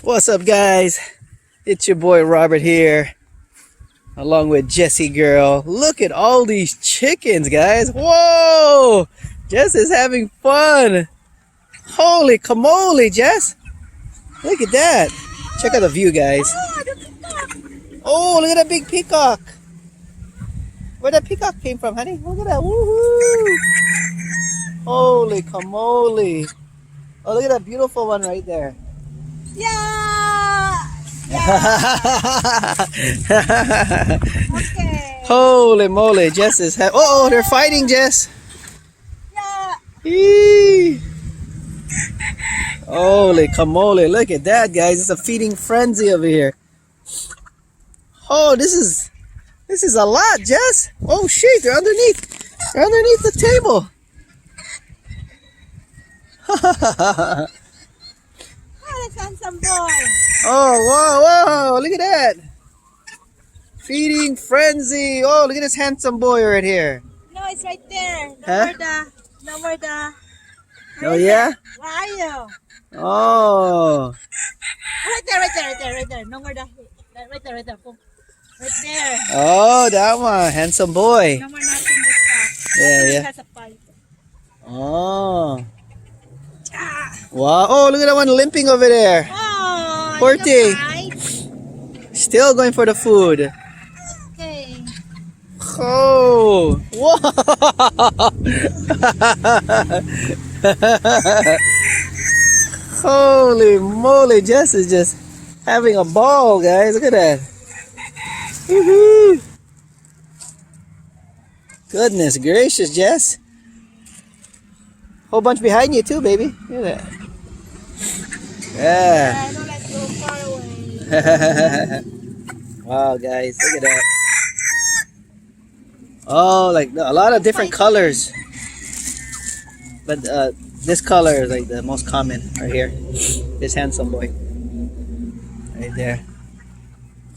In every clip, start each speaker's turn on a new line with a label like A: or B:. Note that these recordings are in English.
A: What's up, guys? It's your boy Robert here, along with Jessie girl. Look at all these chickens, guys. Whoa! Jess is having fun. Holy camole, Jess. Look at that. Check out the view, guys. Oh, look at that big peacock. Where that peacock came from, honey? Look at that. Woohoo! Holy camole. Oh, look at that beautiful one right there.
B: Yeah! Okay.
A: Holy moly, Jess is oh, they're fighting, Jess.
B: Yeah.
A: Eee. Holy camole, look at that, guys. It's a feeding frenzy over here. Oh, this is a lot, Jess. Oh shit, they're underneath the table.
B: Oh, that's handsome boy.
A: Oh, whoa, look at that. Feeding frenzy. Oh, look at this handsome boy right here.
B: No, it's right there. No more the.
A: Oh, yeah?
B: Where are you?
A: Oh.
B: Right there. No more the. Right there. Boom. Right there.
A: Oh, that one. Handsome boy.
B: No more nothing the stuff.
A: Yeah.
B: It has a pipe.
A: Oh. Wow. Oh, look at that one limping over there.
B: Oh,
A: Porty. Still going for the food.
B: Okay.
A: Oh. Whoa. Holy moly. Jess is just having a ball, guys. Look at that. Woohoo. Goodness gracious, Jess. Whole bunch behind you too, baby. Look at that. Yeah.
B: I don't like to go far away.
A: Wow, guys, look at that. Oh, like a lot of different colors. But this color is like the most common right here. This handsome boy. Right there.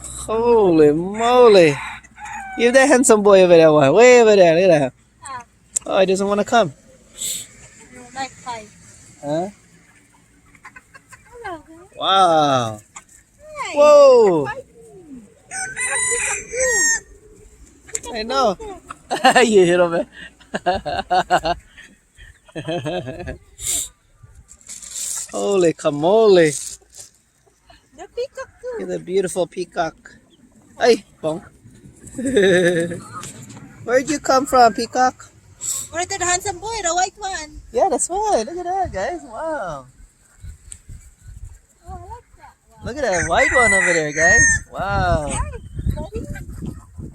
A: Holy moly. Give that handsome boy over there one. Way over there. Look at that. Oh, he doesn't want to come.
B: Like five.
A: Huh?
B: Hello, guys.
A: Wow.
B: Hi.
A: Whoa.
B: Hi.
A: I know. You hit him, man. Holy camole.
B: The peacock too.
A: Look at the beautiful peacock. Ay, bong. Where'd you come from, peacock?
B: Right there, the handsome boy, the white one.
A: Yeah, that's why. Look at that, guys. Wow.
B: Oh, I like that one.
A: Look at that white one over there, guys. Wow.
B: Hi, buddy.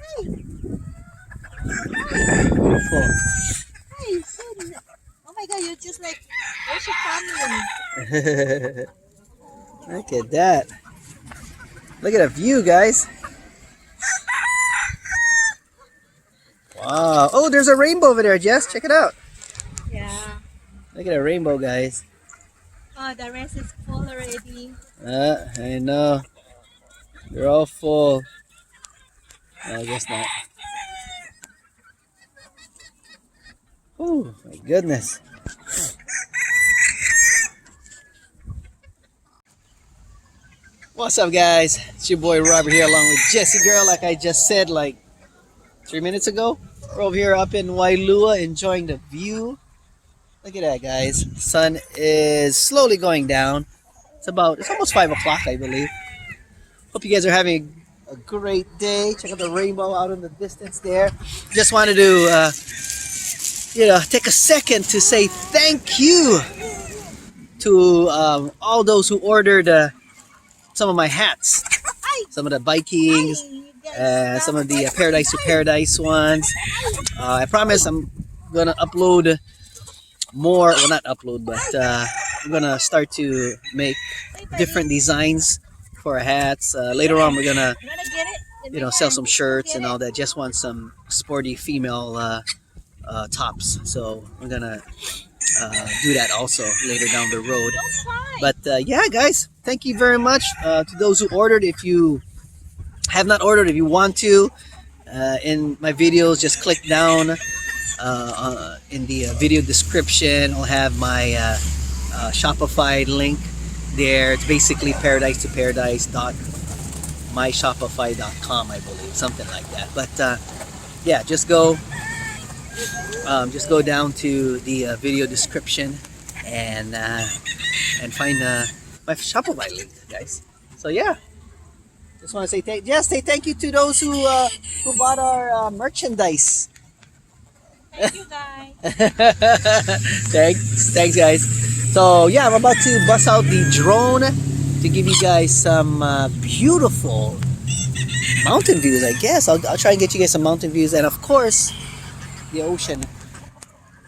B: Hi.
A: Beautiful.
B: Hi, sorry. Oh my God, you're just like, where's your family?
A: Look at that. Look at the view, guys. Wow. Oh, there's a rainbow over there, Jess. Check it out.
B: Yeah.
A: Look at a rainbow, guys.
B: Oh, the rest is full already.
A: I know. They're all full. No, I guess not. Oh, my goodness. What's up, guys? It's your boy Robert here along with Jessie girl, like I just said like 3 minutes ago. We're over here up in Wailua enjoying the view. Look at that, guys. The sun is slowly going down. It's almost 5 o'clock, I believe. Hope you guys are having a great day. Check out the rainbow out in the distance there. Just wanted to take a second to say thank you to all those who ordered some of my hats, some of the Vikings, some of the Paradise to Paradise ones. I promise I'm gonna upload more. Well, not upload, but I'm gonna start to make different designs for our hats. Later on, we're gonna sell some shirts and all that. Just want some sporty female tops, so we're gonna do that also later down the road. But yeah, guys, thank you very much to those who ordered. If you have not ordered, if you want to, in my videos, just click down in the video description. I'll have my Shopify link there. It's basically paradise to paradise dot myshopify.com, I believe, something like that. But yeah, just go down to the video description and find my Shopify link, guys. So yeah, just want to say say thank you to those who bought our merchandise.
B: Thank you, guys.
A: Thanks, guys. So yeah, I'm about to bust out the drone to give you guys some beautiful mountain views. I guess I'll try and get you guys some mountain views, and of course, the ocean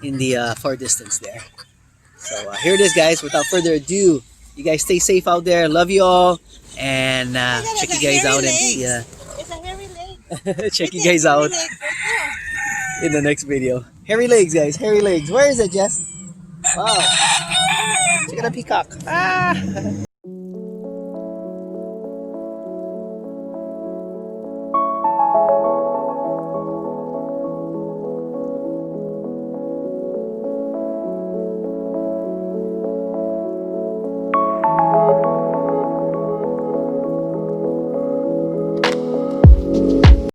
A: in the far distance there. So here it is, guys. Without further ado, you guys stay safe out there. Love you all, and check you guys out in
B: It's a hairy leg.
A: check you guys out in the next video. Hairy legs, guys. Hairy legs. Where is it, Jess? Wow. Check out the peacock. Ah.